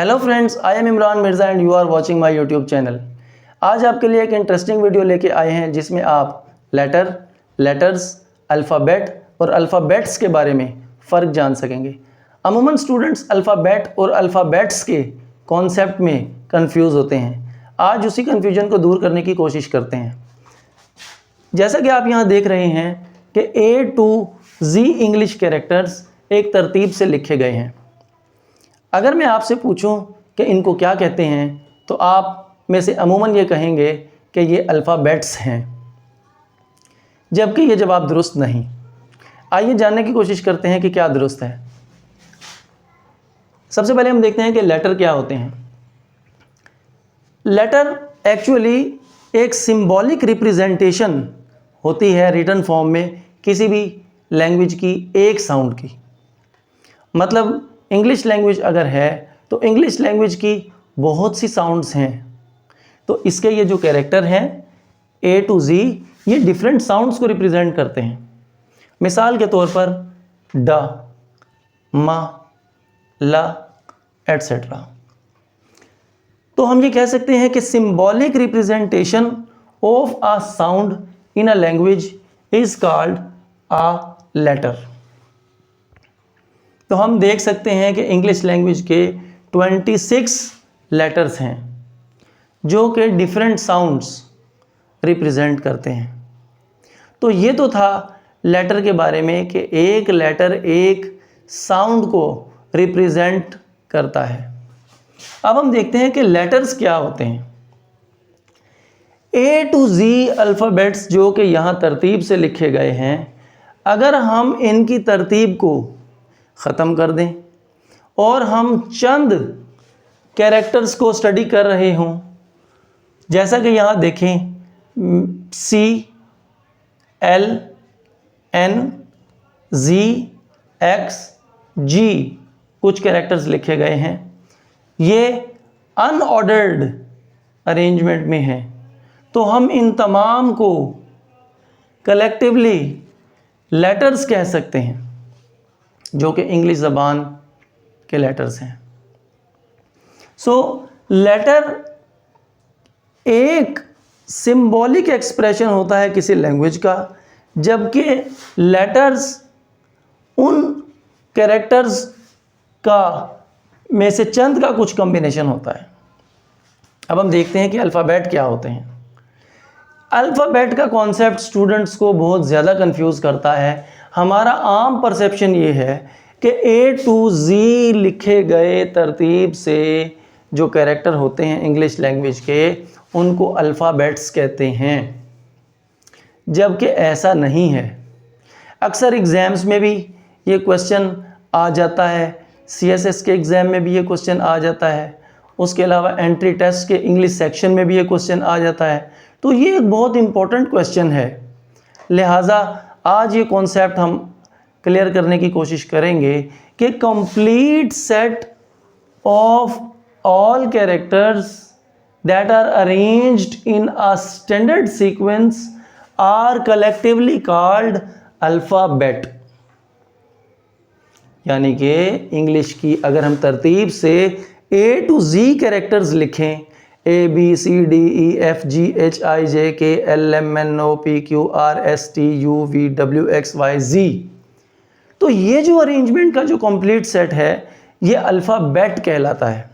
Hello friends, I am Imran Mirza and you are watching my YouTube channel. आज आपके लिए एक इंटरेस्टिंग वीडियो लेके आए हैं जिसमें आप लेटर्स, अल्फ़ाबेट और अल्फ़ाबेट्स के बारे में फ़र्क जान सकेंगे। अमूमन स्टूडेंट्स अल्फ़ाबेट और अल्फ़ाबेट्स के कॉन्सेप्ट में कंफ्यूज होते हैं। आज उसी कन्फ्यूजन को दूर करने की कोशिश करते हैं। जैसा कि आप यहाँ देख रहे हैं कि A to Z English characters एक तरतीब से लिखे गए हैं। अगर मैं आपसे पूछूं कि इनको क्या कहते हैं तो आप में से अमूमन ये कहेंगे कि ये अल्फ़ाबेट्स हैं, जबकि ये जवाब दुरुस्त नहीं। आइए जानने की कोशिश करते हैं कि क्या दुरुस्त है। सबसे पहले हम देखते हैं कि लेटर क्या होते हैं। लेटर एक्चुअली एक सिंबॉलिक रिप्रेजेंटेशन होती है रिटन फॉर्म में किसी भी लैंग्वेज की एक साउंड की। मतलब इंग्लिश लैंग्वेज अगर है तो इंग्लिश लैंग्वेज की बहुत सी साउंड्स हैं, तो इसके ये जो कैरेक्टर हैं A to Z ये डिफरेंट साउंड्स को रिप्रेजेंट करते हैं। मिसाल के तौर पर ड, म, ल एट्सेट्रा। तो हम ये कह सकते हैं कि symbolic representation of a sound in a language is called a letter. तो हम देख सकते हैं कि इंग्लिश लैंग्वेज के 26 लेटर्स हैं जो कि डिफरेंट साउंड्स रिप्रेजेंट करते हैं। तो ये तो था लेटर के बारे में कि एक लेटर एक साउंड को रिप्रेजेंट करता है। अब हम देखते हैं कि लेटर्स क्या होते हैं। A to Z अल्फ़ाबेट्स जो कि यहाँ तरतीब से लिखे गए हैं, अगर हम इनकी तरतीब को ख़त्म कर दें और हम चंद कैरेक्टर्स को स्टडी कर रहे हों, जैसा कि यहाँ देखें C, L, N, Z, X, G कुछ कैरेक्टर्स लिखे गए हैं, ये अनऑर्डर्ड अरेंजमेंट में हैं, तो हम इन तमाम को कलेक्टिवली लेटर्स कह सकते हैं जो कि इंग्लिश ज़बान के लेटर्स हैं। सो लेटर एक सिंबॉलिक एक्सप्रेशन होता है किसी लैंग्वेज का, जबकि लेटर्स उन कैरेक्टर्स का में से चंद का कुछ कॉम्बिनेशन होता है। अब हम देखते हैं कि अल्फ़ाबेट क्या होते हैं। अल्फ़ाबेट का कॉन्सेप्ट स्टूडेंट्स को बहुत ज़्यादा कंफ्यूज करता है। हमारा आम परसेप्शन ये है कि A to Z लिखे गए तरतीब से जो कैरेक्टर होते हैं इंग्लिश लैंग्वेज के, उनको अल्फ़ाबेट्स कहते हैं, जबकि ऐसा नहीं है। अक्सर एग्ज़ाम्स में भी ये क्वेश्चन आ जाता है, CSS के एग्ज़ाम में भी ये क्वेश्चन आ जाता है, उसके अलावा एंट्री टेस्ट के इंग्लिश सेक्शन में भी ये क्वेश्चन आ जाता है। तो ये एक बहुत इम्पोर्टेंट क्वेश्चन है, लिहाजा आज ये कॉन्सेप्ट हम क्लियर करने की कोशिश करेंगे कि complete set of all characters that are arranged in a standard sequence are collectively called alphabet. यानी कि इंग्लिश की अगर हम तरतीब से A to Z कैरेक्टर्स लिखें, A B C D E F G H I J K L M N O P Q R S T U V W X Y Z, तो ये जो arrangement का जो complete set है ये alphabet कहलाता है।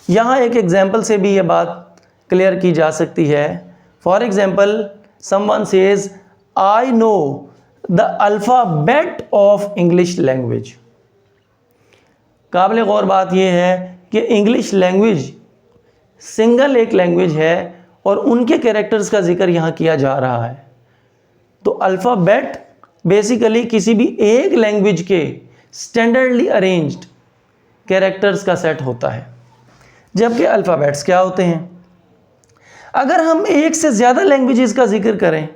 यहाँ एक एग्जांपल से भी ये बात क्लियर की जा सकती है। For example someone says I know the alphabet of English language. काबिल गौर बात यह है कि इंग्लिश लैंग्वेज सिंगल एक लैंग्वेज है और उनके कैरेक्टर्स का जिक्र यहाँ किया जा रहा है। तो अल्फ़ाबेट बेसिकली किसी भी एक लैंग्वेज के स्टैंडर्डली अरेंज्ड कैरेक्टर्स का सेट होता है, जबकि अल्फ़ाबेट्स क्या होते हैं। अगर हम एक से ज़्यादा लैंग्वेजेस का जिक्र करें,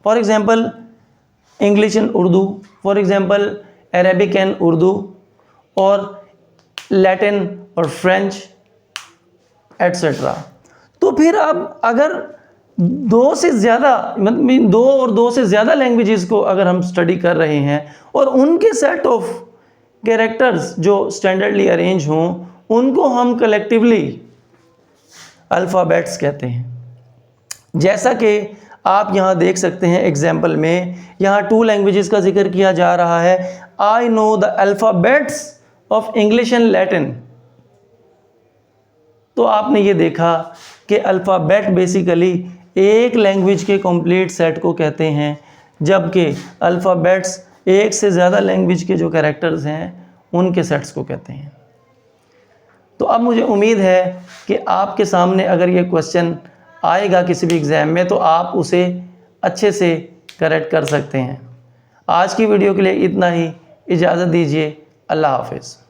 for example English and Urdu, for example Arabic and Urdu, और लैटिन और फ्रेंच एट्सेट्रा, तो फिर अब अगर दो से ज़्यादा लैंग्वेजेस को अगर हम स्टडी कर रहे हैं और उनके सेट ऑफ कैरेक्टर्स जो स्टैंडर्डली अरेंज हों उनको हम कलेक्टिवली अल्फ़ाबेट्स कहते हैं। जैसा कि आप यहाँ देख सकते हैं एग्जाम्पल में, यहाँ 2 लैंग्वेजेस का जिक्र किया जा रहा है। I know the alphabets of English and Latin. तो आपने ये देखा कि अल्फ़ाबेट बेसिकली एक लैंग्वेज के कंप्लीट सेट को कहते हैं, जबकि अल्फ़ाबेट्स एक से ज़्यादा लैंग्वेज के जो कैरेक्टर्स हैं उनके सेट्स को कहते हैं। तो अब मुझे उम्मीद है कि आपके सामने अगर ये क्वेश्चन आएगा किसी भी एग्ज़ाम में तो आप उसे अच्छे से करेक्ट कर सकते हैं। आज की वीडियो के लिए इतना ही। इजाज़त दीजिए। अल्लाह हाफ़िज़।